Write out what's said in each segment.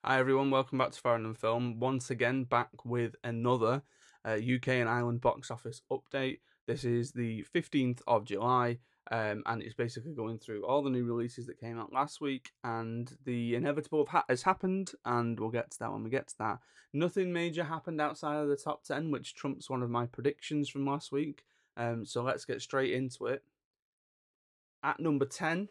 Hi everyone, welcome back to Foreign and Film. Once again, back with another UK and Ireland box office update. This is the 15th of July, and it's basically going through all the new releases that came out last week, and the inevitable has happened, and we'll get to that when we get to that. Nothing major happened outside of the top 10, which trumps one of my predictions from last week. So let's get straight into it. At number 10,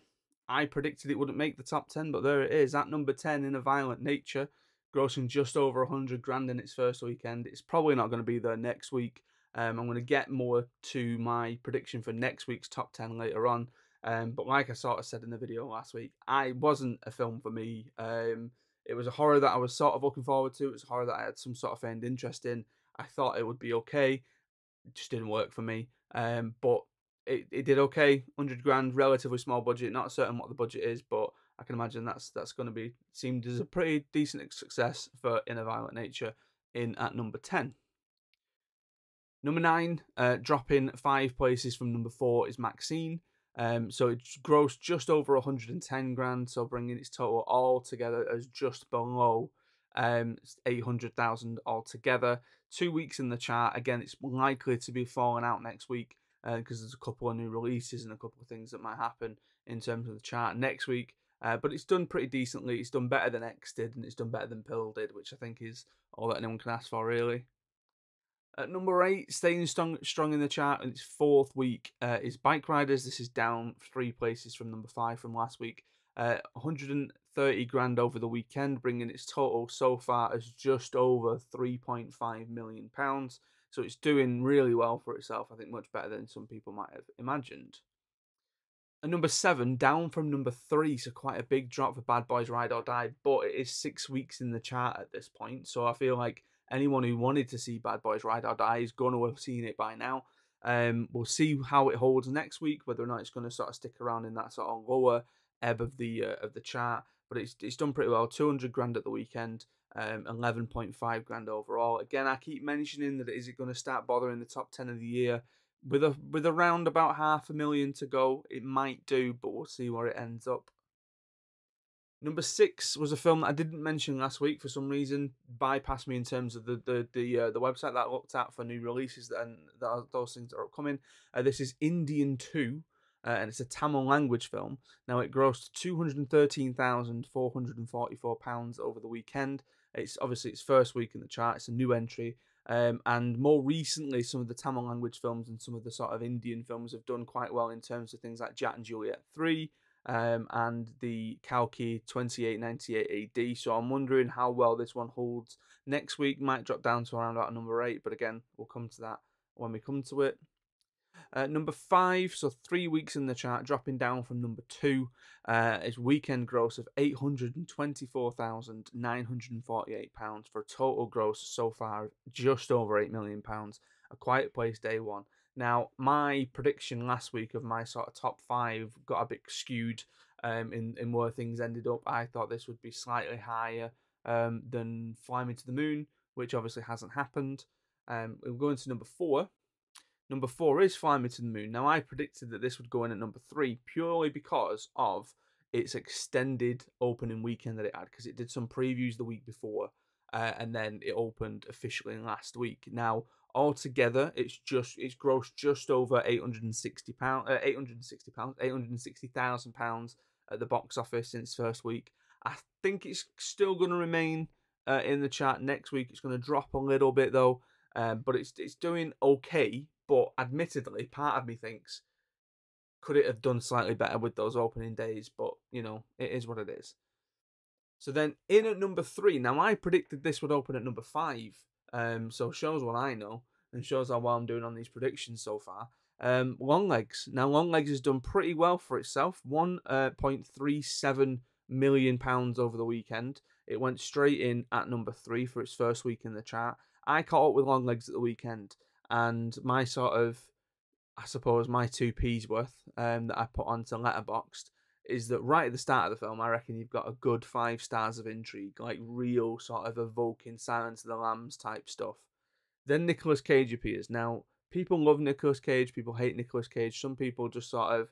I predicted it wouldn't make the top 10, but there it is. At number 10, In a Violent Nature, grossing just over 100 grand in its first weekend. It's probably not going to be there next week. I'm going to get more to my prediction for next week's top 10 later on. But like I sort of said in the video last week, I wasn't a film for me. It was a horror that I was sort of looking forward to. It was a horror that I had some sort of feigned interest in. I thought it would be okay. It just didn't work for me. But it did okay. 100 grand, relatively small budget. Not certain what the budget is, but I can imagine that's going to be seemed as a pretty decent success for In a Violent Nature in at number 10. Number 9, dropping 5 places from number 4 is Maxine. So it grossed just over 110 grand, so bringing its total all together as just below 800,000 altogether. 2 weeks in the chart. Again, it's likely to be falling out next week because there's a couple of new releases and a couple of things that might happen in terms of the chart next week. But it's done pretty decently. It's done better than X did, and it's done better than Pill did, which I think is all that anyone can ask for, really. At number 8, staying strong in the chart in its fourth week, is Bike Riders. This is down 3 places from number 5 from last week. 130 grand over the weekend, bringing its total so far as just over 3.5 million pounds. So it's doing really well for itself. I think much better than some people might have imagined. At number 7, down from number 3, so quite a big drop for Bad Boys Ride or Die, but it is 6 weeks in the chart at this point, so I feel like anyone who wanted to see Bad Boys Ride or Die is going to have seen it by now. We'll see how it holds next week, whether or not it's going to sort of stick around in that sort of lower ebb of the chart. But it's done pretty well. 200 grand at the weekend, 11.5 grand overall. Again, I keep mentioning that is it going to start bothering the top 10 of the year? With around about 500,000 to go, it might do, but we'll see where it ends up. Number 6 was a film that I didn't mention last week for some reason, bypassed me in terms of the website that I looked at for new releases and those things that are upcoming. This is Indian 2, and it's a Tamil language film. Now it grossed £213,444 over the weekend. It's obviously its first week in the chart. It's a new entry. And more recently, some of the Tamil language films and some of the sort of Indian films have done quite well in terms of things like Jack and Juliet 3, and the Kalki 2898 AD. So I'm wondering how well this one holds next week. Might drop down to around about number 8, but again, we'll come to that when we come to it. Number 5, so 3 weeks in the chart, dropping down from number 2, is weekend gross of £824,948 for a total gross so far of just over £8 million. A Quiet Place Day 1. Now, my prediction last week of my sort of top 5 got a bit skewed in where things ended up. I thought this would be slightly higher than Fly Me to the Moon, which obviously hasn't happened. We're going to number 4. Number 4 is Fly Me to the Moon. Now, I predicted that this would go in at number 3 purely because of its extended opening weekend that it had, because it did some previews the week before, and then it opened officially last week. Now, altogether, it's grossed just over £860, £860,000 at the box office in its first week. I think it's still going to remain in the chart next week. It's going to drop a little bit though. But it's doing okay. But admittedly, part of me thinks, could it have done slightly better with those opening days? But you know, it is what it is. So then in at number 3. Now I predicted this would open at number 5. So shows what I know and shows how well I'm doing on these predictions so far. Longlegs. Now Longlegs has done pretty well for itself. £1.37 million over the weekend. It went straight in at number 3 for its first week in the chart. I caught up with Longlegs at the weekend, and my sort of, I suppose, my 2p's worth that I put onto Letterboxd is that right at the start of the film, I reckon you've got a good 5 stars of intrigue, like real sort of evoking Silence of the Lambs type stuff. Then Nicolas Cage appears. Now, people love Nicolas Cage, people hate Nicolas Cage. Some people just sort of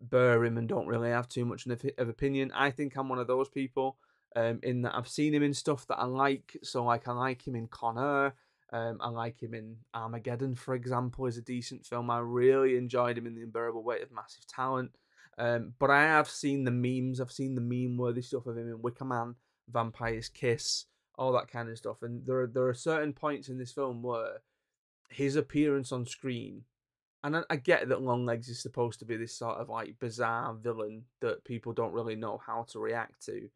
burr him and don't really have too much of opinion. I think I'm one of those people. in that I've seen him in stuff that I like. So like I like him in Con Air. I like him in Armageddon, for example, is a decent film. I really enjoyed him in The Unbearable Weight of Massive Talent. But I have seen the memes. I've seen the meme-worthy stuff of him in Wicker Man, Vampire's Kiss, all that kind of stuff. And there are certain points in this film where his appearance on screen, and I get that Longlegs is supposed to be this sort of like bizarre villain that people don't really know how to react to.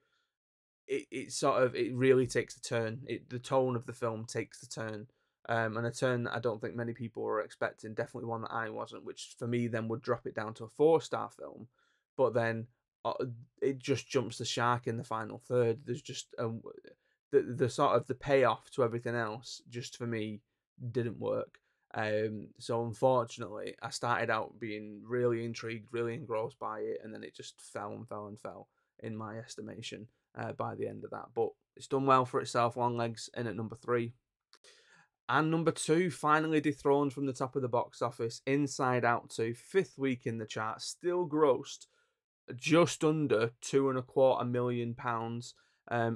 It really takes a turn. The tone of the film takes the turn, and a turn that I don't think many people were expecting. Definitely one that I wasn't, which for me then would drop it down to a 4-star film. But then uh, it just jumps the shark in the final third. There's just the sort of the payoff to everything else. Just for me, didn't work. So unfortunately, I started out being really intrigued, really engrossed by it, and then it just fell and fell and fell in my estimation by the end of that. But it's done well for itself. Longlegs in at number 3. And number 2, finally dethroned from the top of the box office, Inside Out 2, 5th week in the chart, still grossed just under £2.25 million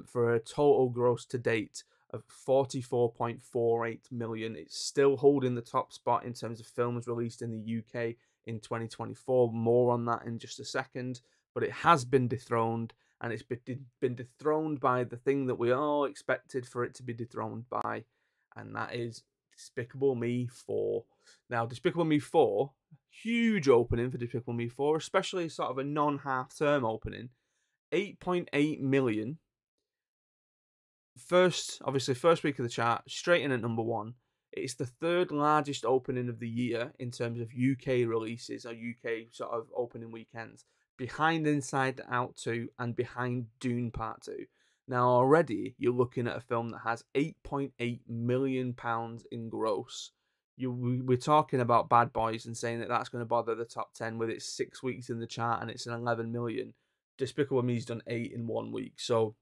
for a total gross to date of 44.48 million. It's still holding the top spot in terms of films released in the UK in 2024. More on that in just a second. But it has been dethroned, and it's been dethroned by the thing that we all expected for it to be dethroned by, and that is Despicable Me 4. Now, Despicable Me 4, huge opening for Despicable Me 4, especially sort of a non-half-term opening. 8.8 million. First week of the chart, straight in at number 1. It's the 3rd largest opening of the year in terms of UK releases or UK sort of opening weekends, behind Inside Out 2 and behind Dune Part 2. Now already you're looking at a film that has £8.8 million in gross. We're talking about Bad Boys and saying that that's going to bother the top 10 with its 6 weeks in the chart and it's an 11 million. Despicable Me's done 8 in 1 week, so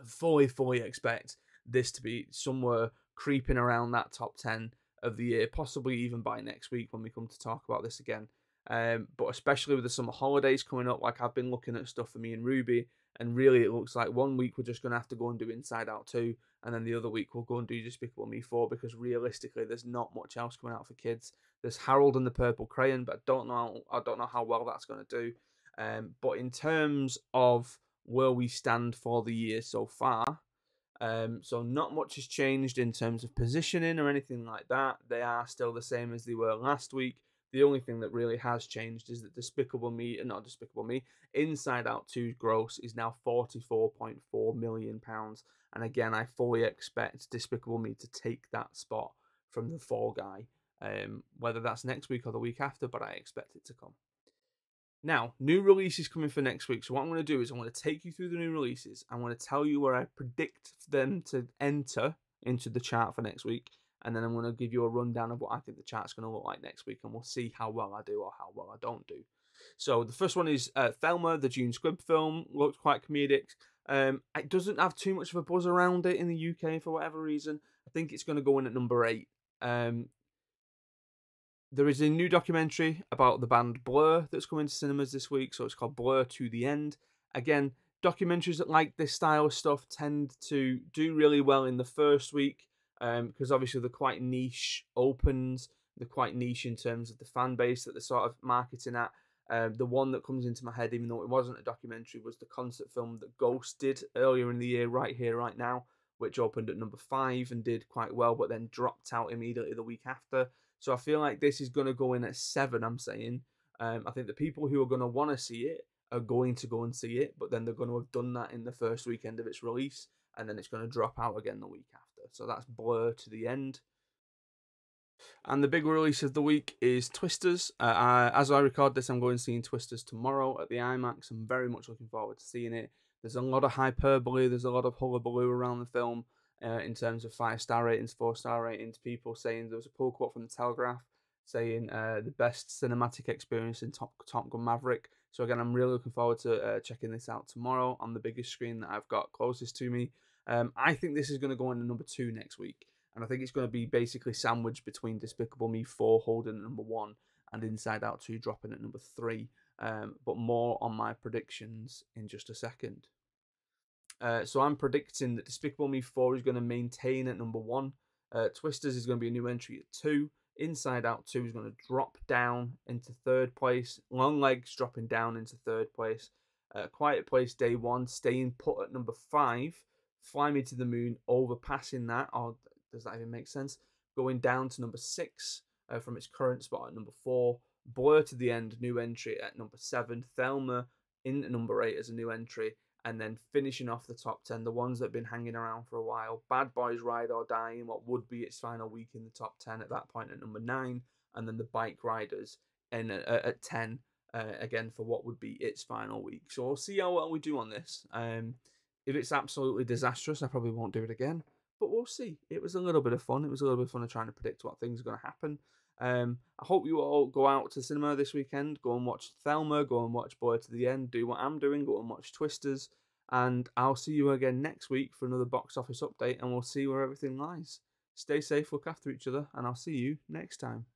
fully expect this to be somewhere creeping around that top 10 of the year, possibly even by next week when we come to talk about this again. But especially with the summer holidays coming up, like I've been looking at stuff for me and Ruby, and really it looks like 1 week we're just going to have to go and do Inside Out 2, and then the other week we'll go and do Despicable Me 4, because realistically there's not much else coming out for kids. There's Harold and the Purple Crayon, but I don't know how well that's going to do. But in terms of where we stand for the year so far, so not much has changed in terms of positioning or anything like that. They are still the same as they were last week. The only thing that really has changed is that Inside Out 2's gross is now £44.4 million. And again, I fully expect Despicable Me to take that spot from the Fall Guy, whether that's next week or the week after, but I expect it to come. Now, new releases coming for next week. So what I'm going to do is I'm going to take you through the new releases. I'm going to tell you where I predict them to enter into the chart for next week. And then I'm going to give you a rundown of what I think the chart's going to look like next week. And we'll see how well I do or how well I don't do. So the first one is Thelma, the June Squibb film. Looks quite comedic. It doesn't have too much of a buzz around it in the UK for whatever reason. I think it's going to go in at number 8. There is a new documentary about the band Blur that's coming to cinemas this week, so it's called Blur to the End. Again, documentaries that like this style of stuff tend to do really well in the first week, because obviously they're quite niche opens. They're quite niche in terms of the fan base that they're sort of marketing at. The one that comes into my head, even though it wasn't a documentary, was the concert film that Ghost did earlier in the year, Right Here, Right Now, which opened at number 5 and did quite well, but then dropped out immediately the week after. So I feel like this is going to go in at 7, I'm saying. I think the people who are going to want to see it are going to go and see it, but then they're going to have done that in the first weekend of its release, and then it's going to drop out again the week after. So that's Blur to the End. And the big release of the week is Twisters. As I record this, I'm going to see Twisters tomorrow at the IMAX. I'm very much looking forward to seeing it. There's a lot of hyperbole, there's a lot of hullabaloo around the film. In terms of 5-star ratings, 4-star ratings, people saying there was a pull quote from the Telegraph saying the best cinematic experience in Top Gun Maverick. So again, I'm really looking forward to checking this out tomorrow on the biggest screen that I've got closest to me. I think this is going to go into number 2 next week, and I think it's going to be basically sandwiched between Despicable Me 4 holding at number 1 and Inside Out 2 dropping at number 3. But more on my predictions in just a second. So I'm predicting that Despicable Me 4 is going to maintain at number 1. Twisters is going to be a new entry at 2. Inside Out 2 is going to drop down into 3rd place. Long Legs dropping down into 3rd place. Quiet Place Day 1 staying put at number 5. Fly Me to the Moon overpassing that. Or does that even make sense? Going down to number 6 from its current spot at number 4. Blur to the End, new entry at number 7. Thelma in at number 8 as a new entry. And then finishing off the top 10, the ones that have been hanging around for a while. Bad Boys Ride or Die in what would be its final week in the top 10 at that point at number 9. And then the Bike Riders at 10, again for what would be its final week. So we'll see how well we do on this. If it's absolutely disastrous, I probably won't do it again. But we'll see. It was a little bit of fun. It was a little bit of fun of trying to predict what things are going to happen. I hope you all go out to cinema this weekend. Go and watch Thelma. Go and watch Blur to the End. Do what I'm doing. Go and watch Twisters. And I'll see you again next week for another box office update. And we'll see where everything lies. Stay safe. Look after each other. And I'll see you next time.